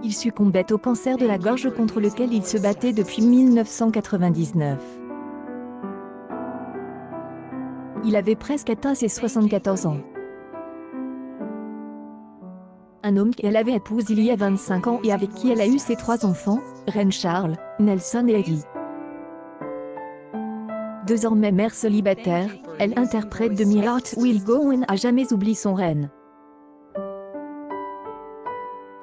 Il succombait au cancer de la gorge contre lequel il se battait depuis 1999. Il avait presque atteint ses 74 ans. Un homme qu'elle avait épousé il y a 25 ans et avec qui elle a eu ses 3 enfants, Reine Charles, Nelson et Eddie. Désormais mère célibataire, elle interprète de My Heart Will Go On a jamais oublié son reine.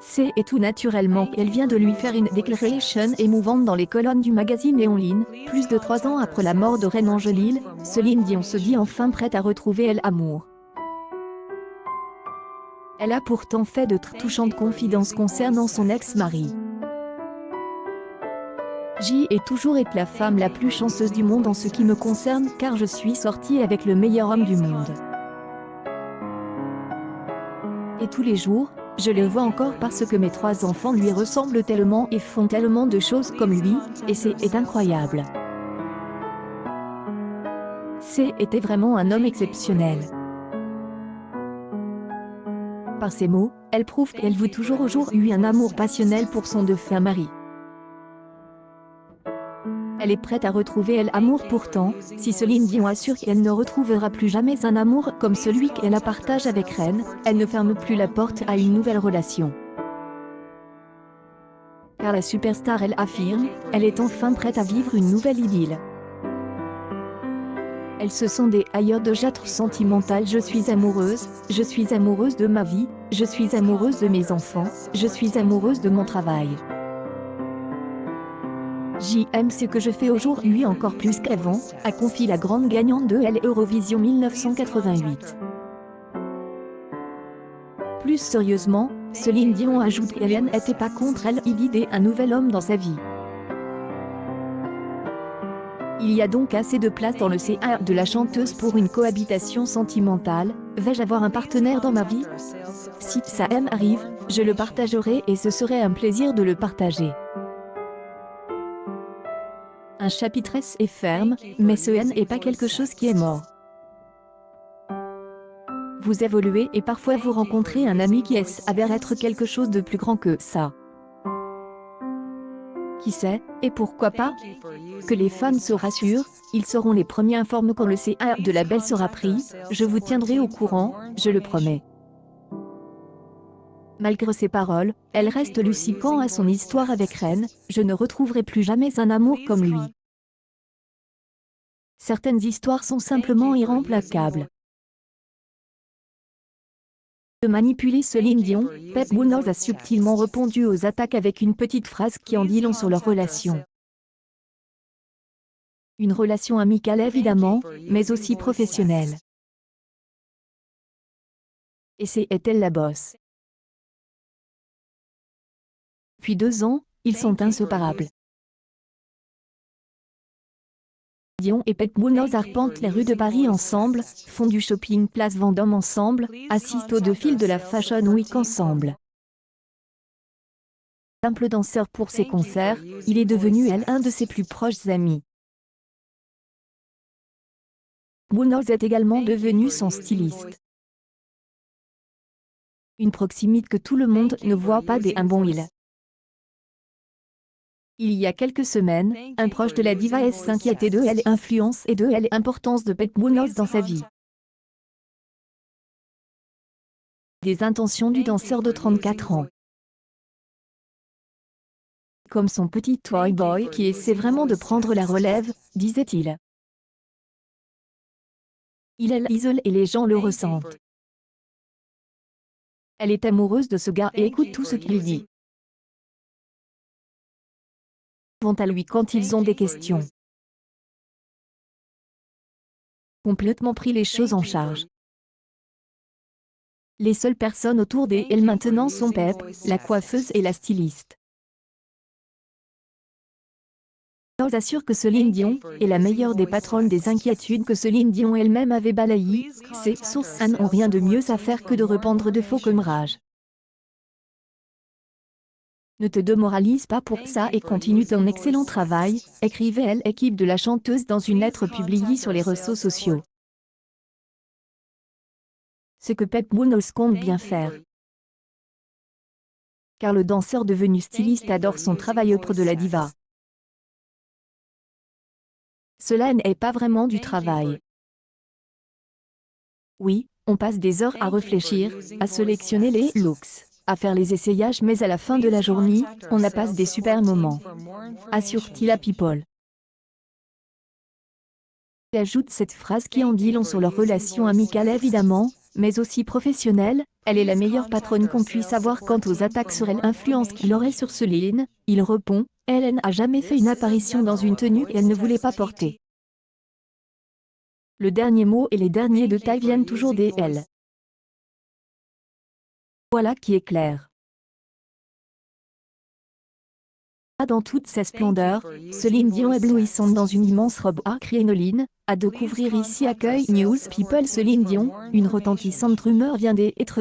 C'est et tout naturellement qu'elle vient de lui faire une déclaration émouvante dans les colonnes du magazine et en ligne. Plus de 3 ans après la mort de Reine Angélil, Céline Dion se dit enfin prête à retrouver elle amour. Elle a pourtant fait de touchantes confidences concernant son ex-mari. J est toujours été la femme la plus chanceuse du monde en ce qui me concerne car je suis sortie avec le meilleur homme du monde. Et tous les jours, je le vois encore parce que mes 3 enfants lui ressemblent tellement et font tellement de choses comme lui, et c'est incroyable. C était vraiment un homme exceptionnel. Par ces mots, elle prouve qu'elle veut toujours aujourd'hui un amour passionnel pour son défunt mari. Elle est prête à retrouver elle amour pourtant, si Céline Dion assure qu'elle ne retrouvera plus jamais un amour comme celui qu'elle a partagé avec Reine, elle ne ferme plus la porte à une nouvelle relation. Car la superstar elle affirme, elle est enfin prête à vivre une nouvelle idylle. Elles se sont des ailleurs de jâtres sentimentales. Je suis amoureuse de ma vie, je suis amoureuse de mes enfants, je suis amoureuse de mon travail. J'aime ce que je fais aujourd'hui encore plus qu'avant, a confié la grande gagnante de l'Eurovision 1988. Plus sérieusement, Céline Dion ajoute qu'elle n'était pas contre elle d'idée un nouvel homme dans sa vie. Il y a donc assez de place dans le CA de la chanteuse pour une cohabitation sentimentale. Vais-je avoir un partenaire dans ma vie? Si ça arrive, je le partagerai et ce serait un plaisir de le partager. Un chapitre est ferme, mais ce n'est pas quelque chose qui est mort. Vous évoluez et parfois vous rencontrez un ami qui s'avère être quelque chose de plus grand que ça. Qui sait, et pourquoi pas? Que les fans se rassurent, ils seront les premiers informés quand le CA de la belle sera pris, je vous tiendrai au courant, je le promets. Malgré ces paroles, elle reste lucide quant à son histoire avec Reine, je ne retrouverai plus jamais un amour comme lui. Certaines histoires sont simplement irremplaçables. De manipuler Céline Dion, Pep Munoz a subtilement répondu aux attaques avec une petite phrase qui en dit long sur leur relation. Une relation amicale évidemment, mais aussi professionnelle. Et est-elle la bosse? Depuis 2 ans, ils sont inséparables. Dion et Pep Munoz arpentent les rues de Paris ensemble, font du shopping place Vendôme ensemble, assistent au défilé de la Fashion Week ensemble. Simple danseur pour ses concerts, il est devenu un de ses plus proches amis. Munoz est également devenu son styliste. Une proximité que tout le monde ne voit pas dès un bon il. Il y a quelques semaines, un proche de la diva s'inquiétait de l'influence et de l'importance de Pep Munoz dans sa vie. Des intentions du danseur de 34 ans. Comme son petit toy boy qui essaie vraiment de prendre la relève, disait-il. Il isole et les gens le ressentent. Elle est amoureuse de ce gars et écoute tout ce qu'il dit. Vont à lui quand ils ont des questions. Complètement pris les choses en charge. Les seules personnes autour d'elle maintenant sont Pep, la coiffeuse et la styliste. Munoz assure que Céline Dion est la meilleure des patronnes des inquiétudes que Céline Dion elle-même avait balayées. Ses sources n'ont rien de mieux à faire que de répandre de faux commérages. Ne te démoralise pas pour ça et continue ton excellent travail, écrivait l'équipe de la chanteuse dans une lettre publiée sur les réseaux sociaux. Ce que Pep Munoz compte bien faire. car le danseur devenu styliste adore son travail auprès de la diva. Cela n'est pas vraiment du travail. Oui, on passe des heures à réfléchir, à sélectionner les looks, à faire les essayages, mais à la fin de la journée, on a passé des super moments, assure-t-il à People. Il ajoute cette phrase qui en dit long sur leur relation amicale évidemment, mais aussi professionnelle. Elle est la meilleure patronne qu'on puisse avoir quant aux attaques sur l'influence qu'il aurait sur Céline. Il répond, elle n'a jamais fait une apparition dans une tenue qu'elle ne voulait pas porter. Le dernier mot et les derniers détails viennent toujours d'elle. Voilà qui est clair. Dans toute sa splendeur, Céline Dion éblouissante dans une immense robe à crinoline, à découvrir ici accueille News People. Céline Dion, une retentissante rumeur vient d'être